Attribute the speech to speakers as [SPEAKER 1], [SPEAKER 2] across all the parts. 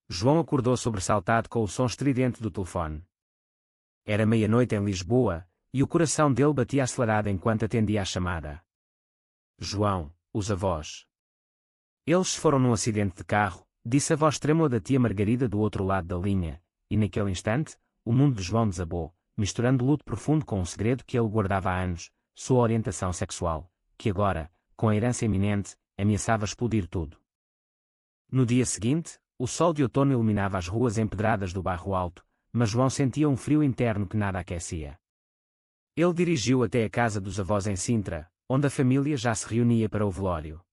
[SPEAKER 1] João acordou sobressaltado com o som estridente do telefone. Era meia-noite em Lisboa, e o coração dele batia acelerado enquanto atendia a chamada. João, os avós. Eles foram num acidente de carro, disse a voz trêmula da tia Margarida do outro lado da linha, e naquele instante, o mundo de João desabou, misturando luto profundo com um segredo que ele guardava há anos, sua orientação sexual, que agora, com a herança iminente, ameaçava explodir tudo. No dia seguinte, o sol de outono iluminava as ruas empedradas do bairro Alto, mas João sentia um frio interno que nada aquecia. Ele dirigiu até a casa dos avós em Sintra, onde a família já se reunia para o velório.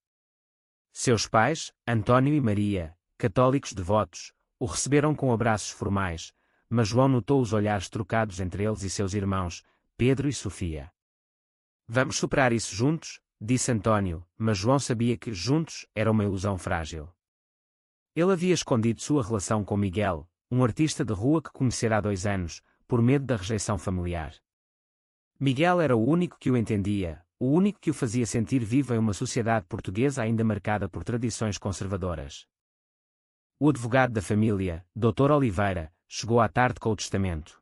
[SPEAKER 1] Seus pais, António e Maria, católicos devotos, o receberam com abraços formais, mas João notou os olhares trocados entre eles e seus irmãos, Pedro e Sofia. Vamos superar isso juntos, disse António, mas João sabia que juntos era uma ilusão frágil. Ele havia escondido sua relação com Miguel, um artista de rua que conhecera há 2 anos, por medo da rejeição familiar. Miguel era o único que o entendia, o único que o fazia sentir vivo em uma sociedade portuguesa ainda marcada por tradições conservadoras. O advogado da família, Dr. Oliveira, chegou à tarde com o testamento.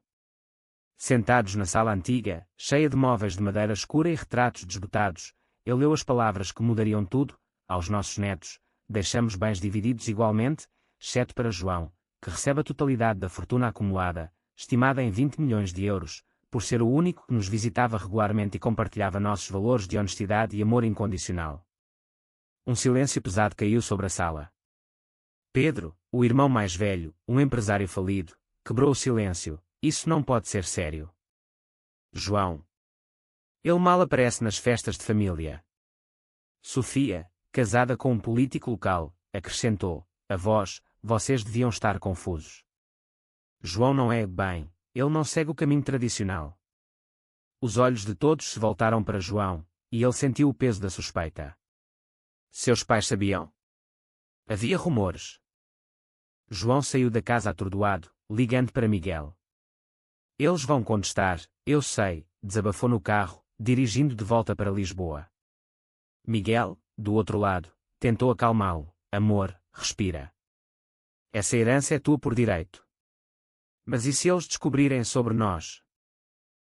[SPEAKER 1] Sentados na sala antiga, cheia de móveis de madeira escura e retratos desbotados, ele leu as palavras que mudariam tudo: aos nossos netos, deixamos bens divididos igualmente, exceto para João, que recebe a totalidade da fortuna acumulada, estimada em 20 milhões de euros, por ser o único que nos visitava regularmente e compartilhava nossos valores de honestidade e amor incondicional. Um silêncio pesado caiu sobre a sala. Pedro, o irmão mais velho, um empresário falido, quebrou o silêncio. Isso não pode ser sério. João. Ele mal aparece nas festas de família. Sofia, casada com um político local, acrescentou: avós, vocês deviam estar confusos. João não é, bem, ele não segue o caminho tradicional. Os olhos de todos se voltaram para João, e ele sentiu o peso da suspeita. Seus pais sabiam? Havia rumores. João saiu da casa atordoado, ligando para Miguel. Eles vão contestar, eu sei, desabafou no carro, dirigindo de volta para Lisboa. Miguel, do outro lado, tentou acalmá-lo. Amor, respira. Essa herança é tua por direito. Mas e se eles descobrirem sobre nós?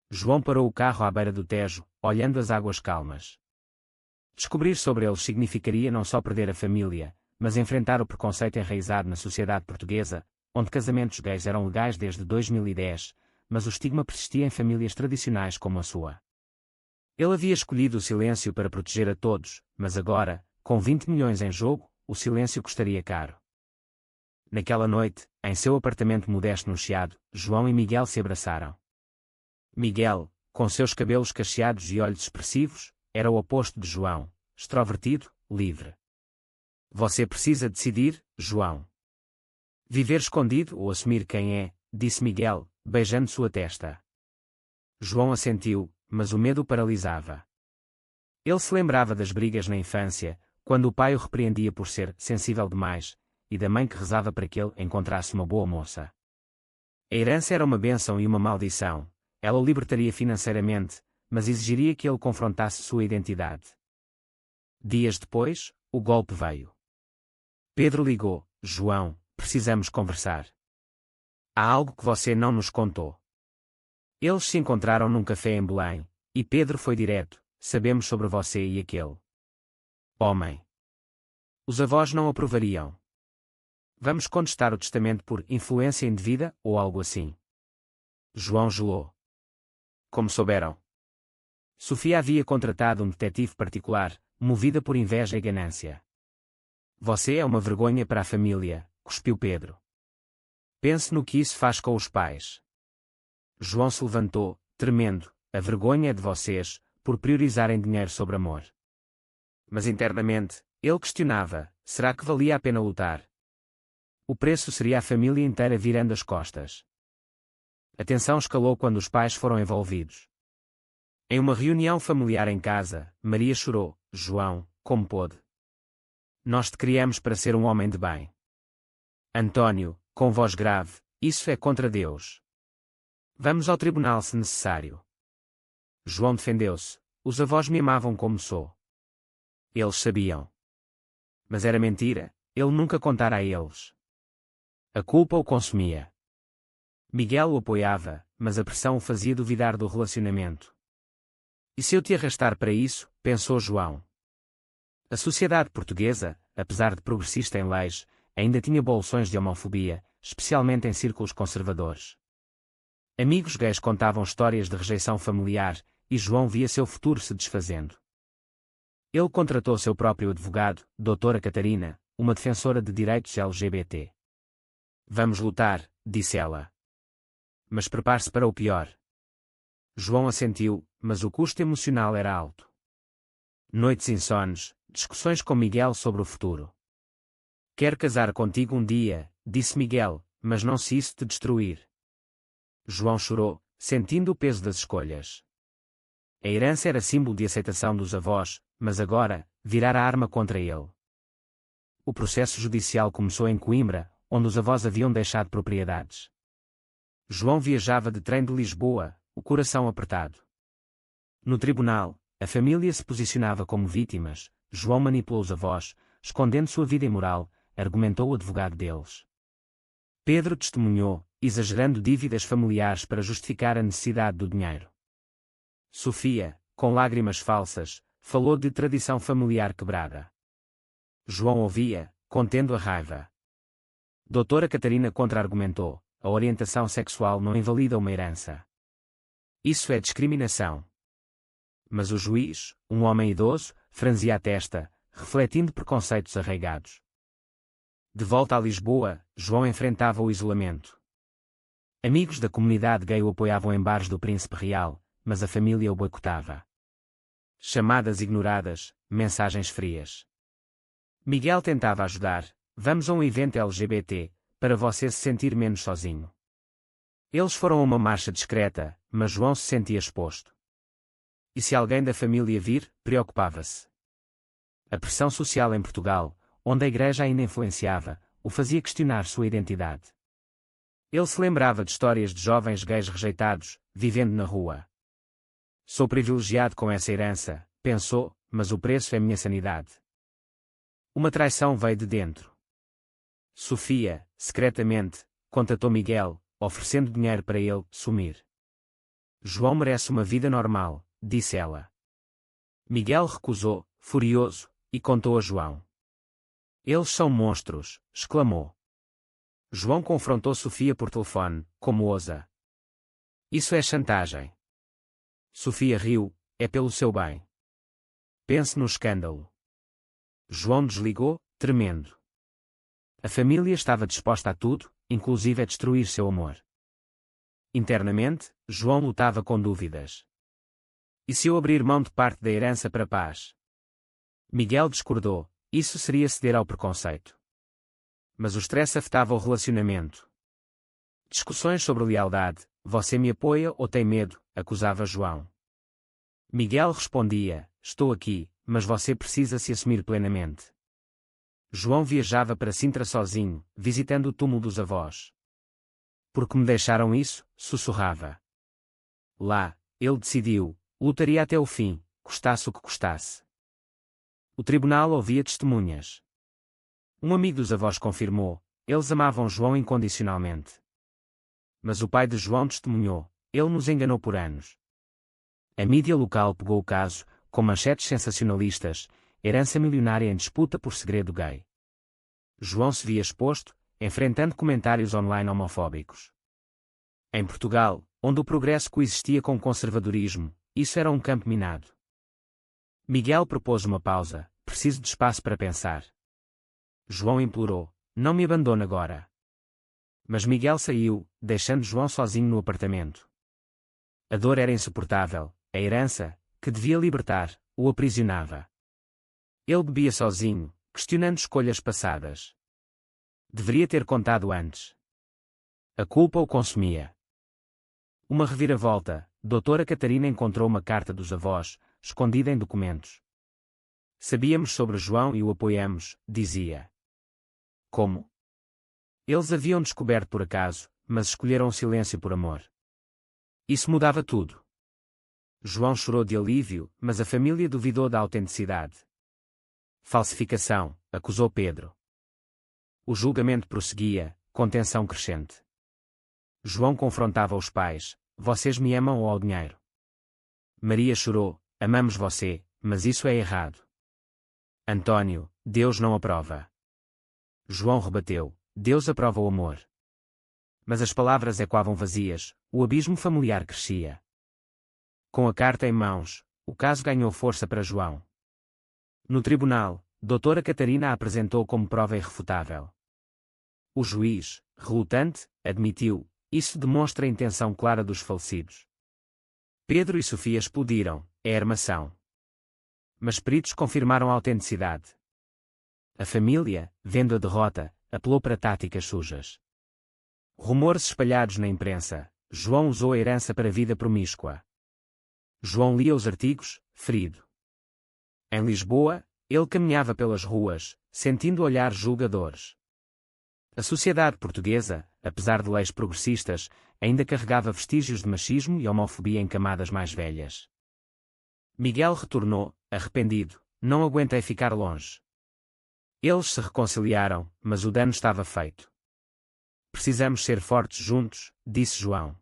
[SPEAKER 1] João parou o carro à beira do Tejo, olhando as águas calmas. Descobrir sobre eles significaria não só perder a família, mas enfrentar o preconceito enraizado na sociedade portuguesa, onde casamentos gays eram legais desde 2010, mas o estigma persistia em famílias tradicionais como a sua. Ele havia escolhido o silêncio para proteger a todos, mas agora, com 20 milhões em jogo, o silêncio custaria caro. Naquela noite, em seu apartamento modesto no Chiado, João e Miguel se abraçaram. Miguel, com seus cabelos cacheados e olhos expressivos, era o oposto de João, extrovertido, livre. Você precisa decidir, João. Viver escondido ou assumir quem é, disse Miguel, beijando sua testa. João assentiu, mas o medo o paralisava. Ele se lembrava das brigas na infância, quando o pai o repreendia por ser sensível demais, e da mãe que rezava para que ele encontrasse uma boa moça. A herança era uma bênção e uma maldição. Ela o libertaria financeiramente, mas exigiria que ele confrontasse sua identidade. Dias depois, o golpe veio. Pedro ligou: João, precisamos conversar. Há algo que você não nos contou. Eles se encontraram num café em Belém, e Pedro foi direto: sabemos sobre você e aquele homem. Os avós não aprovariam. Vamos contestar o testamento por influência indevida ou algo assim. João gelou. Como souberam? Sofia havia contratado um detetive particular, movida por inveja e ganância. Você é uma vergonha para a família, cuspiu Pedro. Pense no que isso faz com os pais. João se levantou, tremendo: a vergonha é de vocês, por priorizarem dinheiro sobre amor. Mas internamente, ele questionava: será que valia a pena lutar? O preço seria a família inteira virando as costas. A tensão escalou quando os pais foram envolvidos. Em uma reunião familiar em casa, Maria chorou: João, como pôde? Nós te criamos para ser um homem de bem. António, com voz grave: isso é contra Deus. Vamos ao tribunal se necessário. João defendeu-se: os avós me amavam como sou. Eles sabiam. Mas era mentira, ele nunca contara a eles. A culpa o consumia. Miguel o apoiava, mas a pressão o fazia duvidar do relacionamento. E se eu te arrastar para isso, pensou João. A sociedade portuguesa, apesar de progressista em leis, ainda tinha bolsões de homofobia, especialmente em círculos conservadores. Amigos gays contavam histórias de rejeição familiar, e João via seu futuro se desfazendo. Ele contratou seu próprio advogado, Doutora Catarina, uma defensora de direitos LGBT. Vamos lutar, disse ela. Mas prepare-se para o pior. João assentiu, mas o custo emocional era alto. Noites insones, discussões com Miguel sobre o futuro. Quero casar contigo um dia, disse Miguel, mas não se isso te destruir. João chorou, sentindo o peso das escolhas. A herança era símbolo de aceitação dos avós, mas agora, virara a arma contra ele. O processo judicial começou em Coimbra, onde os avós haviam deixado propriedades. João viajava de trem de Lisboa, o coração apertado. No tribunal, a família se posicionava como vítimas. João manipulou os avós, escondendo sua vida imoral, argumentou o advogado deles. Pedro testemunhou, exagerando dívidas familiares para justificar a necessidade do dinheiro. Sofia, com lágrimas falsas, falou de tradição familiar quebrada. João ouvia, contendo a raiva. Doutora Catarina contra-argumentou: a orientação sexual não invalida uma herança. Isso é discriminação. Mas o juiz, um homem idoso, franzia a testa, refletindo preconceitos arraigados. De volta a Lisboa, João enfrentava o isolamento. Amigos da comunidade gay o apoiavam em bares do Príncipe Real, mas a família o boicotava. Chamadas ignoradas, mensagens frias. Miguel tentava ajudar: vamos a um evento LGBT, para você se sentir menos sozinho. Eles foram a uma marcha discreta, mas João se sentia exposto. E se alguém da família vir, preocupava-se. A pressão social em Portugal, onde a igreja ainda influenciava, o fazia questionar sua identidade. Ele se lembrava de histórias de jovens gays rejeitados, vivendo na rua. Sou privilegiado com essa herança, pensou, mas o preço é minha sanidade. Uma traição veio de dentro. Sofia, secretamente, contatou Miguel, oferecendo dinheiro para ele sumir. João merece uma vida normal, disse ela. Miguel recusou, furioso, e contou a João. Eles são monstros, exclamou. João confrontou Sofia por telefone, como ousa. Isso é chantagem. Sofia riu: é pelo seu bem. Pense no escândalo. João desligou, tremendo. A família estava disposta a tudo, inclusive a destruir seu amor. Internamente, João lutava com dúvidas. E se eu abrir mão de parte da herança para a paz? Miguel discordou: isso seria ceder ao preconceito. Mas o stress afetava o relacionamento. Discussões sobre lealdade: você me apoia ou tem medo? Acusava João. Miguel respondia: estou aqui, mas você precisa se assumir plenamente. João viajava para Sintra sozinho, visitando o túmulo dos avós. Porque me deixaram isso? Sussurrava. Lá, ele decidiu: lutaria até o fim, custasse o que custasse. O tribunal ouvia testemunhas. Um amigo dos avós confirmou: eles amavam João incondicionalmente. Mas o pai de João testemunhou: ele nos enganou por anos. A mídia local pegou o caso, com manchetes sensacionalistas: herança milionária em disputa por segredo gay. João se via exposto, enfrentando comentários online homofóbicos. Em Portugal, onde o progresso coexistia com o conservadorismo, isso era um campo minado. Miguel propôs uma pausa: preciso de espaço para pensar. João implorou: não me abandone agora. Mas Miguel saiu, deixando João sozinho no apartamento. A dor era insuportável, a herança, que devia libertar, o aprisionava. Ele bebia sozinho, questionando escolhas passadas. Deveria ter contado antes. A culpa o consumia. Uma reviravolta: Doutora Catarina encontrou uma carta dos avós, escondida em documentos. Sabíamos sobre João e o apoiamos, dizia. Como? Eles haviam descoberto por acaso, mas escolheram o silêncio por amor. Isso mudava tudo. João chorou de alívio, mas a família duvidou da autenticidade. Falsificação, acusou Pedro. O julgamento prosseguia, com tensão crescente. João confrontava os pais: vocês me amam ou ao dinheiro? Maria chorou: amamos você, mas isso é errado. Antônio: Deus não aprova. João rebateu: Deus aprova o amor. Mas as palavras ecoavam vazias, o abismo familiar crescia. Com a carta em mãos, o caso ganhou força para João. No tribunal, doutora Catarina a apresentou como prova irrefutável. O juiz, relutante, admitiu: isso demonstra a intenção clara dos falecidos. Pedro e Sofia explodiram: é armação. Mas peritos confirmaram a autenticidade. A família, vendo a derrota, apelou para táticas sujas. Rumores espalhados na imprensa: João usou a herança para a vida promíscua. João lia os artigos, ferido. Em Lisboa, ele caminhava pelas ruas, sentindo olhares julgadores. A sociedade portuguesa, apesar de leis progressistas, ainda carregava vestígios de machismo e homofobia em camadas mais velhas. Miguel retornou, arrependido: não aguentei ficar longe. Eles se reconciliaram, mas o dano estava feito. Precisamos ser fortes juntos, disse João.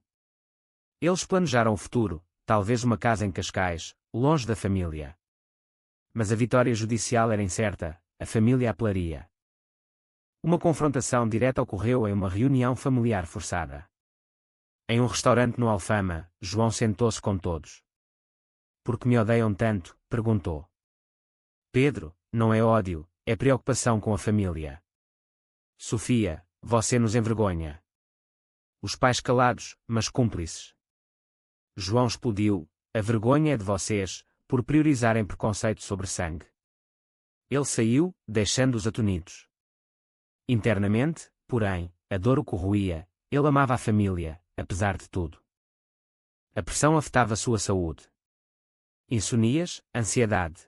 [SPEAKER 1] Eles planejaram o futuro, talvez uma casa em Cascais, longe da família. Mas a vitória judicial era incerta, a família apelaria. Uma confrontação direta ocorreu em uma reunião familiar forçada. Em um restaurante no Alfama, João sentou-se com todos. Por que me odeiam tanto? Perguntou. Pedro: não é ódio, é preocupação com a família. Sofia: você nos envergonha. Os pais calados, mas cúmplices. João explodiu: a vergonha é de vocês, por priorizarem preconceito sobre sangue. Ele saiu, deixando-os atonidos. Internamente, porém, a dor o corroía, ele amava a família, apesar de tudo. A pressão afetava sua saúde. Insonias, ansiedade.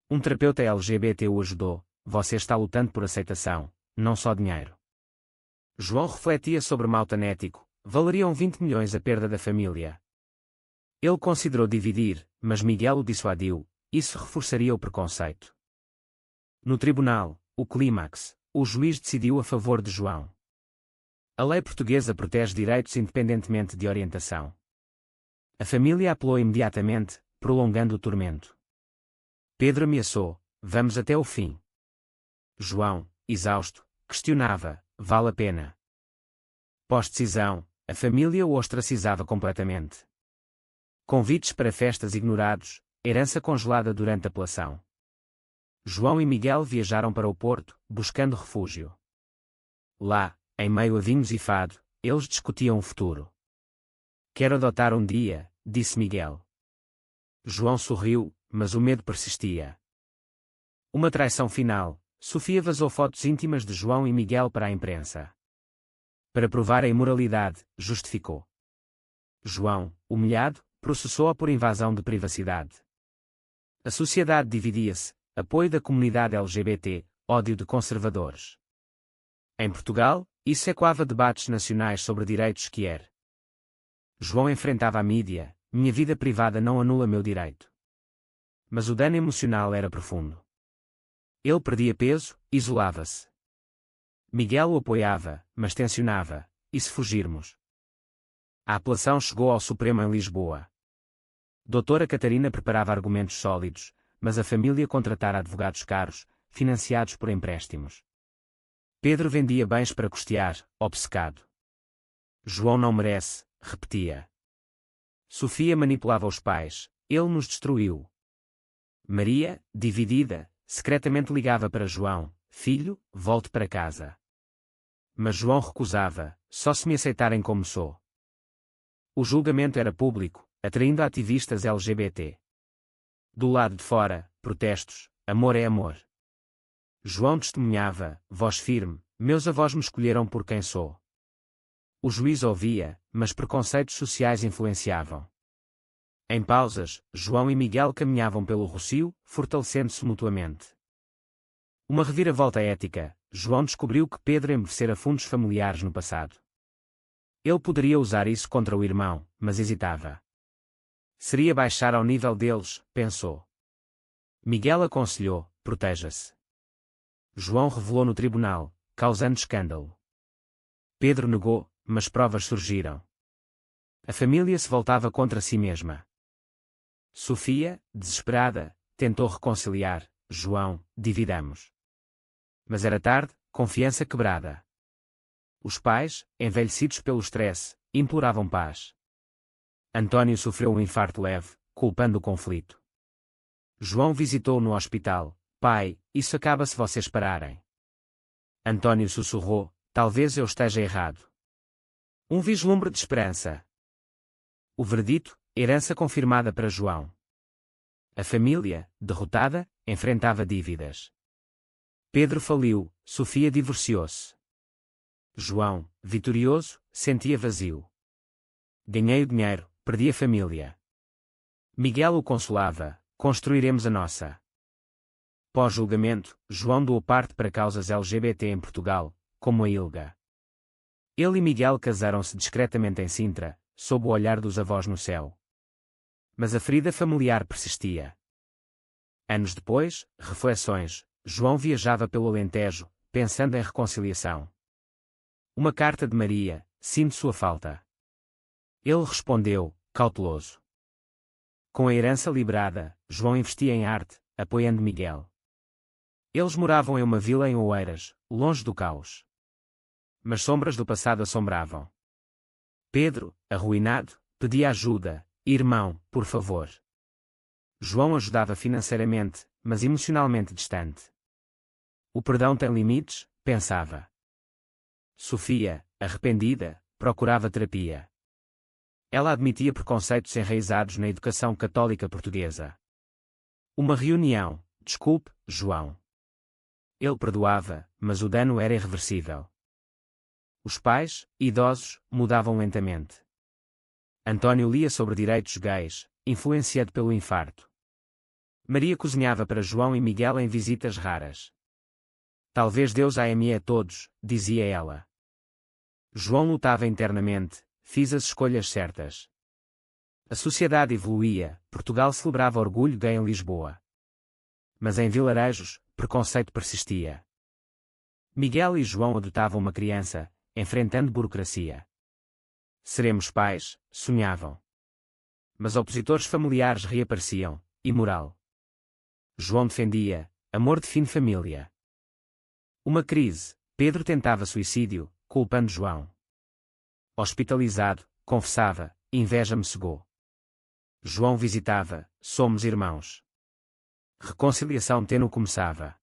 [SPEAKER 1] Um terapeuta LGBT o ajudou: você está lutando por aceitação, não só dinheiro. João refletia sobre maltanético: valeriam 20 milhões a perda da família. Ele considerou dividir, mas Miguel o dissuadiu: isso reforçaria o preconceito. No tribunal, o clímax, o juiz decidiu a favor de João. A lei portuguesa protege direitos independentemente de orientação. A família apelou imediatamente, prolongando o tormento. Pedro ameaçou: vamos até o fim. João, exausto, questionava: vale a pena? Pós-decisão, a família o ostracizava completamente. Convites para festas ignorados, herança congelada durante a apelação. João e Miguel viajaram para o Porto, buscando refúgio. Lá, em meio a vinhos e fado, eles discutiam o futuro. Quero adotar um dia, disse Miguel. João sorriu, mas o medo persistia. Uma traição final, Sofia vazou fotos íntimas de João e Miguel para a imprensa. Para provar a imoralidade, justificou. João, humilhado, processou-a por invasão de privacidade. A sociedade dividia-se: apoio da comunidade LGBT, ódio de conservadores. Em Portugal, isso ecoava debates nacionais sobre direitos que er. João enfrentava a mídia: minha vida privada não anula meu direito. Mas o dano emocional era profundo. Ele perdia peso, isolava-se. Miguel o apoiava, mas tensionava: e se fugirmos? A apelação chegou ao Supremo em Lisboa. Doutora Catarina preparava argumentos sólidos, mas a família contratara advogados caros, financiados por empréstimos. Pedro vendia bens para custear, obcecado. João não merece, repetia. Sofia manipulava os pais: ele nos destruiu. Maria, dividida, secretamente ligava para João: filho, volte para casa. Mas João recusava: só se me aceitarem como sou. O julgamento era público, atraindo ativistas LGBT. Do lado de fora, protestos: amor é amor. João testemunhava: voz firme, meus avós me escolheram por quem sou. O juiz ouvia, mas preconceitos sociais influenciavam. Em pausas, João e Miguel caminhavam pelo Rossio, fortalecendo-se mutuamente. Uma reviravolta ética: João descobriu que Pedro embevecera fundos familiares no passado. Ele poderia usar isso contra o irmão, mas hesitava. Seria baixar ao nível deles, pensou. Miguel aconselhou: proteja-se. João revelou no tribunal, causando escândalo. Pedro negou, mas provas surgiram. A família se voltava contra si mesma. Sofia, desesperada, tentou reconciliar. João, dividamos. Mas era tarde, confiança quebrada. Os pais, envelhecidos pelo estresse, imploravam paz. Antônio sofreu um infarto leve, culpando o conflito. João visitou-o no hospital. Pai, isso acaba se vocês pararem. Antônio sussurrou, talvez eu esteja errado. Um vislumbre de esperança. O verdito, herança confirmada para João. A família, derrotada, enfrentava dívidas. Pedro faliu, Sofia divorciou-se. João, vitorioso, sentia vazio. Ganhei o dinheiro, perdi a família. Miguel o consolava, construiremos a nossa. Pós-julgamento, João doou parte para causas LGBT em Portugal, como a ILGA. Ele e Miguel casaram-se discretamente em Sintra, sob o olhar dos avós no céu. Mas a ferida familiar persistia. Anos depois, reflexões, João viajava pelo Alentejo, pensando em reconciliação. Uma carta de Maria, sinto sua falta. Ele respondeu, cauteloso. Com a herança liberada, João investia em arte, apoiando Miguel. Eles moravam em uma vila em Oeiras, longe do caos. Mas sombras do passado assombravam. Pedro, arruinado, pedia ajuda, irmão, por favor. João ajudava financeiramente, mas emocionalmente distante. O perdão tem limites, pensava. Sofia, arrependida, procurava terapia. Ela admitia preconceitos enraizados na educação católica portuguesa. Uma reunião, desculpe, João. Ele perdoava, mas o dano era irreversível. Os pais, idosos, mudavam lentamente. Antônio lia sobre direitos gays, influenciado pelo infarto. Maria cozinhava para João e Miguel em visitas raras. Talvez Deus ame a todos, dizia ela. João lutava internamente, fiz as escolhas certas. A sociedade evoluía, Portugal celebrava orgulho gay em Lisboa. Mas em Vilarejos, preconceito persistia. Miguel e João adotavam uma criança, enfrentando burocracia. Seremos pais, sonhavam. Mas opositores familiares reapareciam, imoral. João defendia, amor define família. Uma crise, Pedro tentava suicídio, culpando João. Hospitalizado, confessava, inveja me cegou. João visitava, somos irmãos. Reconciliação tênue começava.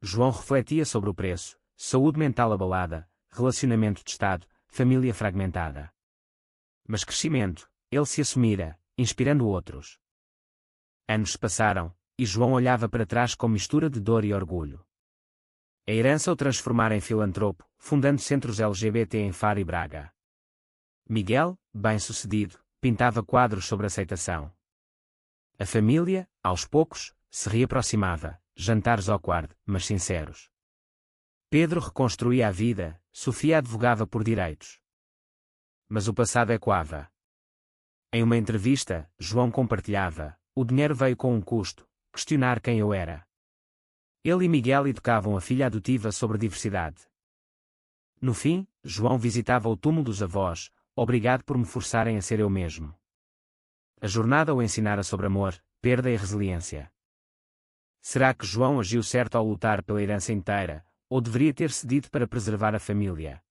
[SPEAKER 1] João refletia sobre o preço, saúde mental abalada, relacionamento de Estado, família fragmentada. Mas crescimento, ele se assumira, inspirando outros. Anos se passaram, e João olhava para trás com mistura de dor e orgulho. A herança o transformara em filantropo, fundando centros LGBT em Faro e Braga. Miguel, bem-sucedido, pintava quadros sobre aceitação. A família, aos poucos, se reaproximava, jantares awkward, mas sinceros. Pedro reconstruía a vida, Sofia advogava por direitos. Mas o passado ecoava. Em uma entrevista, João compartilhava, o dinheiro veio com um custo, questionar quem eu era. Ele e Miguel educavam a filha adotiva sobre diversidade. No fim, João visitava o túmulo dos avós, obrigado por me forçarem a ser eu mesmo. A jornada o ensinara sobre amor, perda e resiliência. Será que João agiu certo ao lutar pela herança inteira, ou deveria ter cedido para preservar a família?